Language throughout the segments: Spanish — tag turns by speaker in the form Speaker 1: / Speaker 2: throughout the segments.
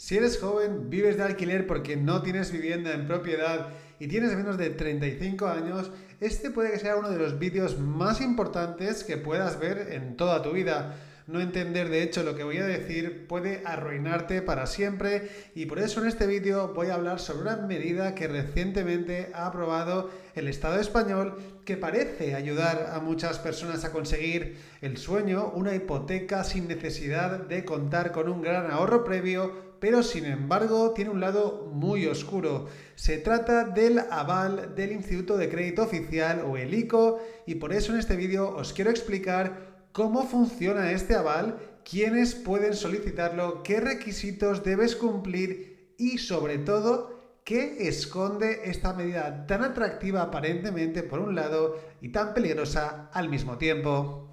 Speaker 1: Si eres joven, vives de alquiler porque no tienes vivienda en propiedad y tienes menos de 35 años, este puede que sea uno de los vídeos más importantes que puedas ver en toda tu vida. No entender de hecho lo que voy a decir puede arruinarte para siempre y por eso en este vídeo voy a hablar sobre una medida que recientemente ha aprobado el Estado español que parece ayudar a muchas personas a conseguir el sueño, una hipoteca sin necesidad de contar con un gran ahorro previo, pero sin embargo tiene un lado muy oscuro. Se trata del aval del Instituto de Crédito Oficial o el ICO y por eso en este vídeo os quiero explicar cómo funciona este aval, quiénes pueden solicitarlo, qué requisitos debes cumplir y sobre todo qué esconde esta medida tan atractiva aparentemente por un lado y tan peligrosa al mismo tiempo.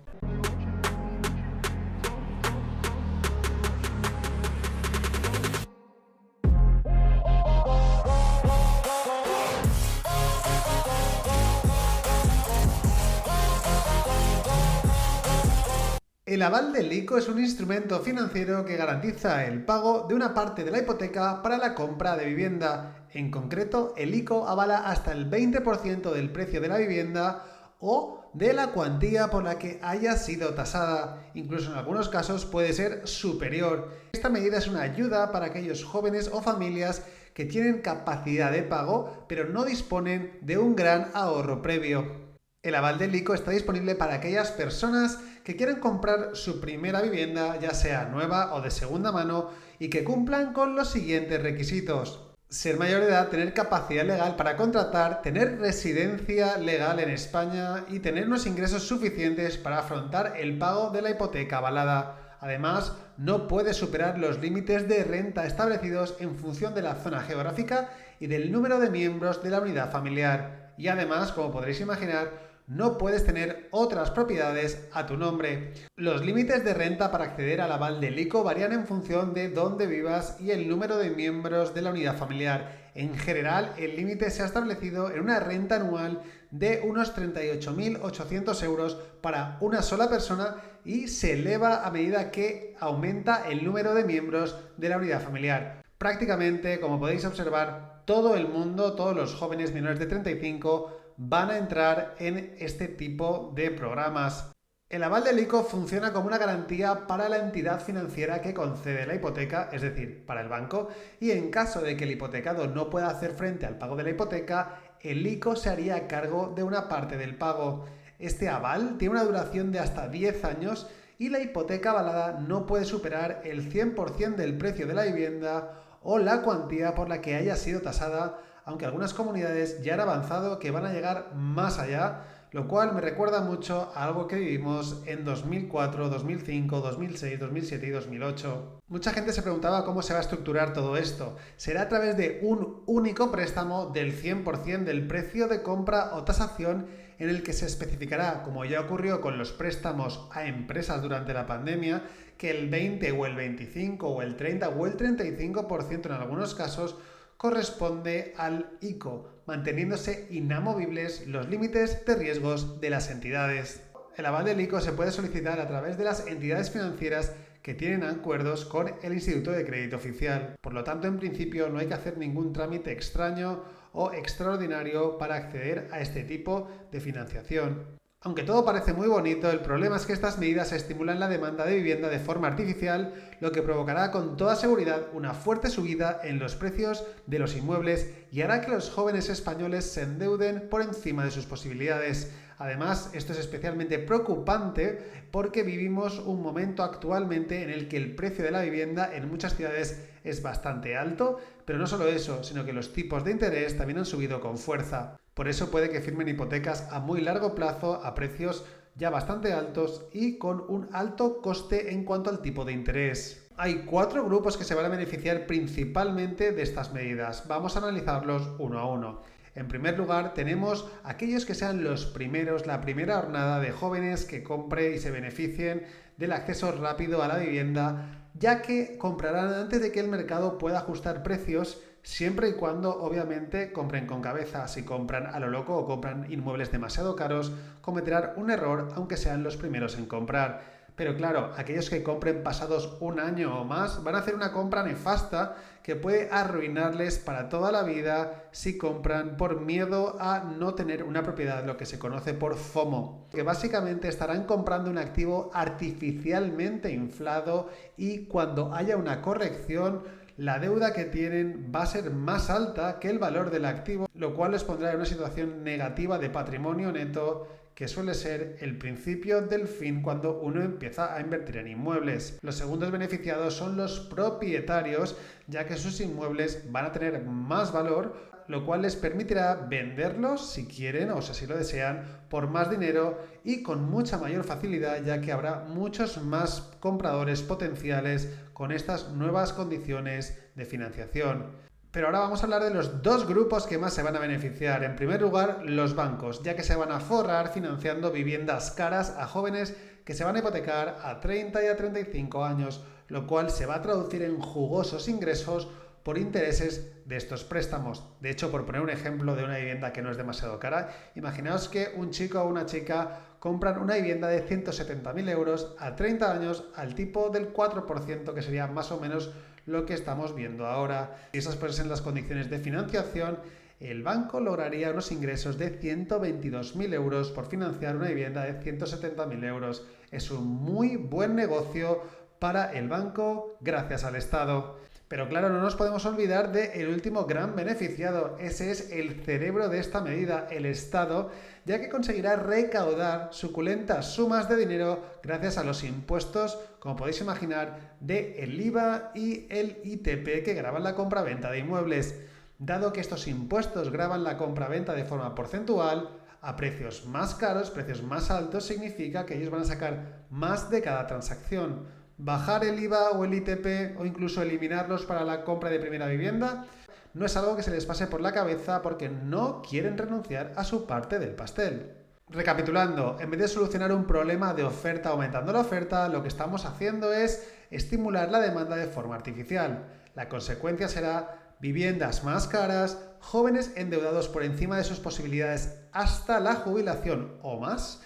Speaker 1: El aval del ICO es un instrumento financiero que garantiza el pago de una parte de la hipoteca para la compra de vivienda. En concreto, el ICO avala hasta el 20% del precio de la vivienda o de la cuantía por la que haya sido tasada. Incluso en algunos casos puede ser superior. Esta medida es una ayuda para aquellos jóvenes o familias que tienen capacidad de pago pero no disponen de un gran ahorro previo. El aval del ICO está disponible para aquellas personas que quieren comprar su primera vivienda, ya sea nueva o de segunda mano, y que cumplan con los siguientes requisitos: ser mayor de edad, tener capacidad legal para contratar, tener residencia legal en España y tener unos ingresos suficientes para afrontar el pago de la hipoteca avalada. Además, no puede superar los límites de renta establecidos en función de la zona geográfica y del número de miembros de la unidad familiar. Y además, como podréis imaginar, no puedes tener otras propiedades a tu nombre. Los límites de renta para acceder al aval del ICO varían en función de dónde vivas y el número de miembros de la unidad familiar. En general, el límite se ha establecido en una renta anual de unos 38.800 euros para una sola persona y se eleva a medida que aumenta el número de miembros de la unidad familiar. Prácticamente, como podéis observar, todo el mundo, todos los jóvenes menores de 35 van a entrar en este tipo de programas. El aval del ICO funciona como una garantía para la entidad financiera que concede la hipoteca, es decir, para el banco, y en caso de que el hipotecado no pueda hacer frente al pago de la hipoteca, el ICO se haría cargo de una parte del pago. Este aval tiene una duración de hasta 10 años y la hipoteca avalada no puede superar el 100% del precio de la vivienda o la cuantía por la que haya sido tasada, aunque algunas comunidades ya han avanzado que van a llegar más allá, lo cual me recuerda mucho a algo que vivimos en 2004, 2005, 2006, 2007 y 2008. Mucha gente se preguntaba cómo se va a estructurar todo esto. ¿Será a través de un único préstamo del 100% del precio de compra o tasación en el que se especificará, como ya ocurrió con los préstamos a empresas durante la pandemia, que el 20 o el 25 o el 30 o el 35% en algunos casos corresponde al ICO, manteniéndose inamovibles los límites de riesgos de las entidades? El aval del ICO se puede solicitar a través de las entidades financieras que tienen acuerdos con el Instituto de Crédito Oficial. Por lo tanto, en principio no hay que hacer ningún trámite extraño o extraordinario para acceder a este tipo de financiación. Aunque todo parece muy bonito, el problema es que estas medidas estimulan la demanda de vivienda de forma artificial, lo que provocará con toda seguridad una fuerte subida en los precios de los inmuebles y hará que los jóvenes españoles se endeuden por encima de sus posibilidades. Además, esto es especialmente preocupante porque vivimos un momento actualmente en el que el precio de la vivienda en muchas ciudades es bastante alto, pero no solo eso, sino que los tipos de interés también han subido con fuerza. Por eso puede que firmen hipotecas a muy largo plazo a precios ya bastante altos y con un alto coste en cuanto al tipo de interés. Hay 4 grupos que se van a beneficiar principalmente de estas medidas. Vamos a analizarlos uno a uno. En primer lugar, tenemos aquellos que sean los primeros, la primera hornada de jóvenes que compre y se beneficien del acceso rápido a la vivienda, ya que comprarán antes de que el mercado pueda ajustar precios, siempre y cuando obviamente compren con cabeza. Si compran a lo loco o compran inmuebles demasiado caros, cometerán un error aunque sean los primeros en comprar. Pero claro, aquellos que compren pasados un año o más van a hacer una compra nefasta que puede arruinarles para toda la vida si compran por miedo a no tener una propiedad, lo que se conoce por FOMO, que básicamente estarán comprando un activo artificialmente inflado y cuando haya una corrección, la deuda que tienen va a ser más alta que el valor del activo, lo cual les pondrá en una situación negativa de patrimonio neto, que suele ser el principio del fin cuando uno empieza a invertir en inmuebles. Los segundos beneficiados son los propietarios, ya que sus inmuebles van a tener más valor, lo cual les permitirá venderlos si quieren o si así lo desean por más dinero y con mucha mayor facilidad, ya que habrá muchos más compradores potenciales con estas nuevas condiciones de financiación. Pero ahora vamos a hablar de los dos grupos que más se van a beneficiar. En primer lugar, los bancos, ya que se van a forrar financiando viviendas caras a jóvenes que se van a hipotecar a 30 y a 35 años, lo cual se va a traducir en jugosos ingresos por intereses de estos préstamos. De hecho, por poner un ejemplo de una vivienda que no es demasiado cara, imaginaos que un chico o una chica compran una vivienda de 170.000 euros a 30 años al tipo del 4%, que sería más o menos lo que estamos viendo ahora. Si esas fuesen las condiciones de financiación, el banco lograría unos ingresos de 122.000 euros por financiar una vivienda de 170.000 euros. Es un muy buen negocio para el banco gracias al Estado. Pero claro, no nos podemos olvidar del último gran beneficiado. Ese es el cerebro de esta medida, el Estado, ya que conseguirá recaudar suculentas sumas de dinero gracias a los impuestos, como podéis imaginar, del IVA y el ITP que gravan la compraventa de inmuebles. Dado que estos impuestos gravan la compraventa de forma porcentual, a precios más caros, precios más altos, significa que ellos van a sacar más de cada transacción. Bajar el IVA o el ITP o incluso eliminarlos para la compra de primera vivienda no es algo que se les pase por la cabeza porque no quieren renunciar a su parte del pastel. Recapitulando, en vez de solucionar un problema de oferta aumentando la oferta, lo que estamos haciendo es estimular la demanda de forma artificial. La consecuencia será viviendas más caras, jóvenes endeudados por encima de sus posibilidades hasta la jubilación o más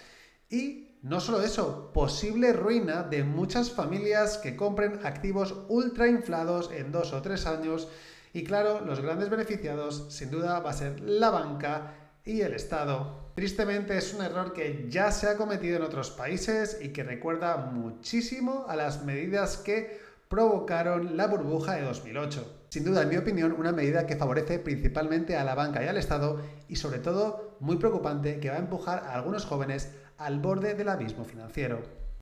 Speaker 1: y no solo eso, posible ruina de muchas familias que compren activos ultra inflados en 2 o 3 años y claro, los grandes beneficiados sin duda va a ser la banca y el Estado. Tristemente es un error que ya se ha cometido en otros países y que recuerda muchísimo a las medidas que provocaron la burbuja de 2008. Sin duda, en mi opinión, una medida que favorece principalmente a la banca y al Estado y sobre todo, muy preocupante, que va a empujar a algunos jóvenes al borde del abismo financiero.